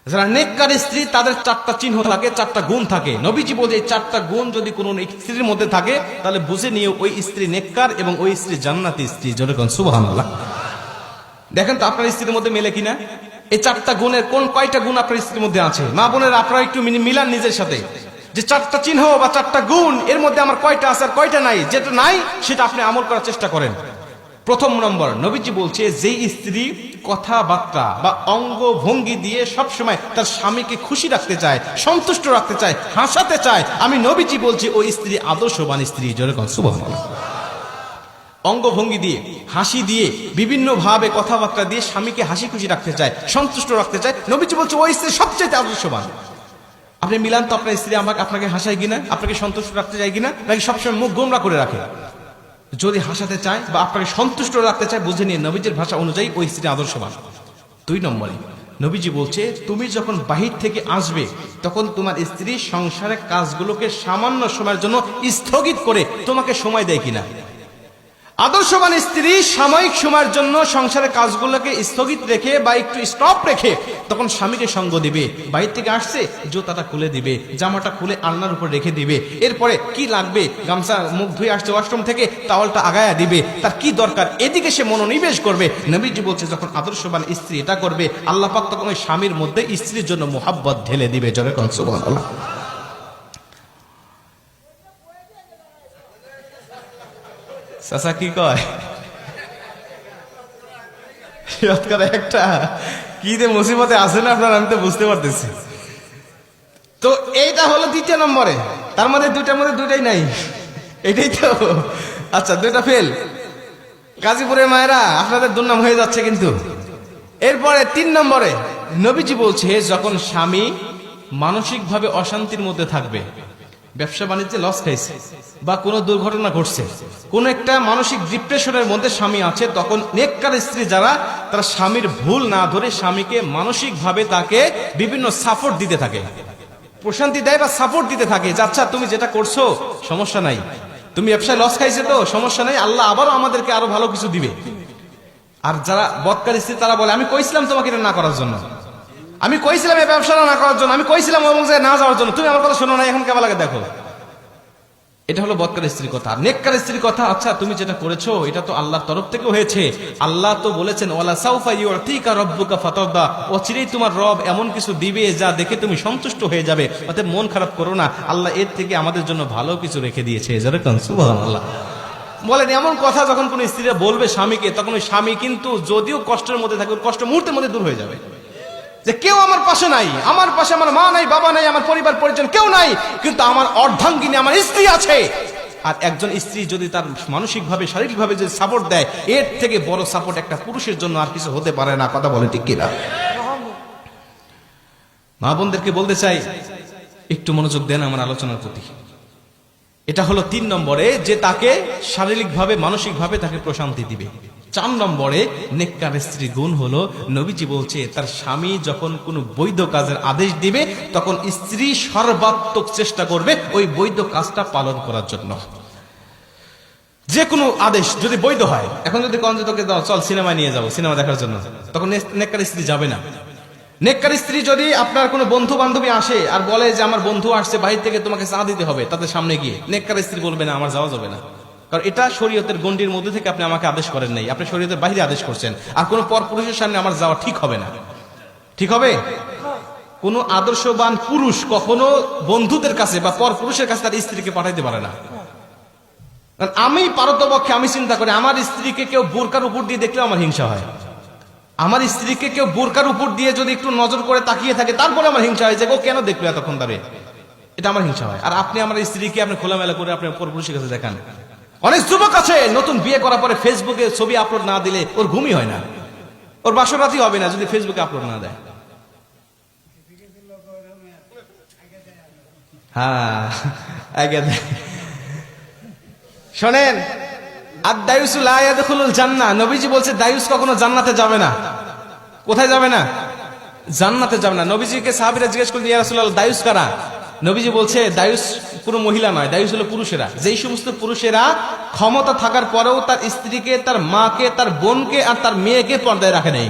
যারা নেককার স্ত্রী তাদের চারটা চিহ্ন থাকে, চারটা গুণ থাকে। নবীজি বলে এই চারটা গুণ যদি কোনো স্ত্রীর মধ্যে থাকে তাহলে বুঝে নিয়ে ওই স্ত্রী নেককার এবং ওই স্ত্রী জান্নাতি স্ত্রী। যেরকম সুবহানাল্লাহ। দেখেন তো আপনার স্ত্রীর মধ্যে মেলে কিনা এই চারটা গুণের কোন কয়টা গুণ আপনার স্ত্রীর মধ্যে আছে। মা বোনের আপনারা একটু মিলান নিজের সাথে, যে চারটা চিহ্ন বা চারটা গুণ এর মধ্যে আমার কয়টা আছে আর কয়টা নাই। যেটা নাই সেটা আপনি আমল করার চেষ্টা করেন। প্রথম নম্বর, নবীজি বলছে যেই স্ত্রী কথাবার্তা বা অঙ্গ ভঙ্গি দিয়ে সবসময় তার স্বামীকে খুশি রাখতে চায়, সন্তুষ্ট রাখতে চায়, হাসাতে চায়, আমি নবীজি বলছি ওই স্ত্রী আদর্শবান স্ত্রী। যেরকম সুবহানাল্লাহ। অঙ্গভঙ্গি দিয়ে, হাসি দিয়ে, বিভিন্ন ভাবে কথাবার্তা দিয়ে স্বামীকে হাসি খুশি রাখতে চায়, সন্তুষ্ট রাখতে চায়, নবীজি বলছে ওই স্ত্রী সবচেয়ে আদর্শবান। আপনি মিলান তো আপনার স্ত্রী আপনাকে হাসায় কিনা, আপনাকে সন্তুষ্ট রাখতে চায় কিনা, নাকি সবসময় মুখ গোমরা করে রাখে। যদি হাসাতে চায় বা আপনাকে সন্তুষ্ট রাখতে চায় বুঝে নিয়ে নবীজির ভাষা অনুযায়ী ওই স্ত্রী আদর্শবান। 2 নম্বরে নবীজি বলছে তুমি যখন বাহির থেকে আসবে তখন তোমার স্ত্রী সংসারের কাজগুলোকে সামান্য সময়ের জন্য স্থগিত করে তোমাকে সময় দেয় কিনা। আদর্শবান স্ত্রী সাময়িক সময়ের জন্য সংসারের কাজগুলোকে স্থগিত রেখে বা একটু স্টপ রেখে তখন স্বামীকে সঙ্গ দিবে। বাইরে থেকে আসছে জুতাটা খুলে দিবে, জামাটা খুলে আলনার উপর রেখে দিবে, এরপরে কি লাগবে গামছা মুখ ধুয়ে আসছে ওয়াশরুম থেকে টাওয়ালটা আগায়া দিবে, তার কি দরকার এদিকে সে মনোনিবেশ করবে। নবীজি বলছে যখন আদর্শবান স্ত্রী এটা করবে আল্লাহ পাক তখন ওই স্বামীর মধ্যে স্ত্রীর জন্য মোহাব্বত ঢেলে দিবে। জোরে কোন সুবহানাল্লাহ। চাচা কি কয় একটা কি যে মুসিবতে আছে না আপনার, আমি তো বুঝতে পারতেছি। তো এইটা হলো 2 নম্বরে, তার মধ্যে 2টার মধ্যে 2টাই নাই, এটাই তো। আচ্ছা 2টা ফেল। গাজীপুরের মায়েরা আপনাদের দুর্নাম হয়ে যাচ্ছে কিন্তু। এরপরে 3 নম্বরে নবীজি বলছে যখন স্বামী মানসিকভাবে অশান্তির মধ্যে থাকবে, ব্যবসা বাণিজ্যে লস খাইছে বা কোনো দুর্ঘটনা ঘটছে, কোন একটা মানসিক ডিপ্রেশনের মধ্যে স্বামী আছে, তখন নেককার স্ত্রী যারা তারা স্বামীর ভুল না ধরে স্বামীকে মানসিকভাবে তাকে বিভিন্ন সাপোর্ট দিতে থাকে, প্রশান্তি দেয় বা সাপোর্ট দিতে থাকে যে আচ্ছা তুমি যেটা করছো সমস্যা নাই, তুমি ব্যবসায় লস খাইছে তো সমস্যা নাই, আল্লাহ আবারও আমাদেরকে আরো ভালো কিছু দিবে। আর যারা বদকার স্ত্রী তারা বলে আমি কইছিলাম তোমাকে এটা না করার জন্য, আমি কইছিলাম এই ব্যবসাটা না করার জন্য, আমি কইছিলাম এবং না যাওয়ার জন্য, তুমি আমার কথা শোনো না, এখন কেমন লাগে দেখো। এটা হলো বদকার স্ত্রীর কথা। নেককার স্ত্রীর কথা আচ্ছা তুমি যেটা করেছো এটা তো আল্লাহর তরফ থেকে হয়েছে, আল্লাহ তো বলেছেন ওয়ালা সাউফা ইউতিকা রাব্বুকা ফাতারদা, অচিরেই তোমার রব এমন কিছু দিবে যা দেখে তুমি সন্তুষ্ট হয়ে যাবে, অতএব মন খারাপ করো না, আল্লাহ এর থেকে আমাদের জন্য ভালো কিছু রেখে দিয়েছে। যেরকম সুবহানাল্লাহ। বলেন এমন কথা যখন কোন স্ত্রীরা বলবে স্বামীকে, তখন ওই স্বামী কিন্তু যদিও কষ্টের মধ্যে থাকবে কষ্ট মুহূর্তের মধ্যে দূর হয়ে যাবে, যে কেউ আমার পাশে নাই, আমার পাশে আমার মা নাই, বাবা নাই, আমার পরিবার পরিজন কেউ নাই, কিন্তু আমার অর্ধাঙ্গিনী আমার স্ত্রী আছে। আর একজন স্ত্রী যদি তার মানসিকভাবে শারীরিকভাবে যদি সাপোর্ট দেয়, এর থেকে বড় সাপোর্ট একটা পুরুষের জন্য আর কিছু হতে পারে না। কথা বলে ঠিক কিনা? মা বোনদেরকে বলতে চাই একটু মনোযোগ দেন আমার আলোচনার প্রতি। এটা হলো 3 নম্বরে যে তাকে শারীরিকভাবে মানসিকভাবে তাকে প্রশান্তি দিবে। 4 নম্বরে নেককার স্ত্রী গুণ হলো নবীজি বলছে তার স্বামী যখন কোনো বৈধ কাজের আদেশ দিবে তখন স্ত্রী সর্বাত্মক চেষ্টা করবে ওই বৈধ কাজটা পালন করার জন্য। যে কোনো আদেশ যদি বৈধ হয়, এখন যদি তোকে চল সিনেমায় নিয়ে যাবো সিনেমা দেখার জন্য, তখন নেককার স্ত্রী যাবে না। নেককার স্ত্রী যদি আপনার কোনো বন্ধু বান্ধবী আসে আর বলে যে আমার বন্ধু আসছে বাহির থেকে তোমাকে চা দিতে হবে, তাদের সামনে গিয়ে নেককার স্ত্রী বলবে না আমার যাওয়া যাবে না, কারণ এটা শরীয়তের গণ্ডির মধ্যে থেকে আপনি আমাকে আদেশ করেন নাই, আপনি শরীয়তের বাইরে আদেশ করছেন। আর কোনো পরপুরুষের সামনে আমার যাওয়া ঠিক হবে না। ঠিক হবে? কোন আদর্শবান পুরুষ কখনো বন্ধুদের কাছে বা পরপুরুষের কাছে তার স্ত্রীকে পাঠাইতে পারে না। আমি পারতপক্ষে আমি চিন্তা করি আমার স্ত্রীকে কেউ বোরকার উপর দিয়ে দেখলেও আমার হিংসা হয়। আমার স্ত্রীকে কেউ বোরকার উপর দিয়ে যদি একটু নজর করে তাকিয়ে থাকে তারপরে আমার হিংসা হয় যে ও কেন দেখলো এতক্ষণ ধরে, এটা আমার হিংসা হয়। আর আপনি আমার স্ত্রীকে আপনি খোলামেলা করে আপনি পরপুরুষের কাছে দেখান। অনেক যুবক আছে নতুন বিয়ে করার পরে ফেসবুকে ছবি আপলোড না দিলে ওর ঘুমই হয় না, ওর বাসরাতই হবে না যদি ফেসবুকে আপলোড না দেয়। হ্যাঁ আগে শোনেন, আর দায়ুস লা ইয়াদখুলুল জান্নাহ, নবীজি বলছে দায়ুস কখনো জান্নাতে যাবে না। কোথায় যাবে না? জান্নাতে যাবে না। নবীজিকে সাহাবীরা জিজ্ঞেস করলেন ইয়া রাসূলুল্লাহ দায়ুস কারা? নবীজি বলছে দায়ুস কোনো মহিলা নয়, দায়ুস হলো পুরুষেরা। যেই সমস্ত পুরুষেরা ক্ষমতা থাকার পরেও তার স্ত্রীকে, তার মাকে, তার বোনকে আর তার মেয়েকে পর্দায় রাখে নাই।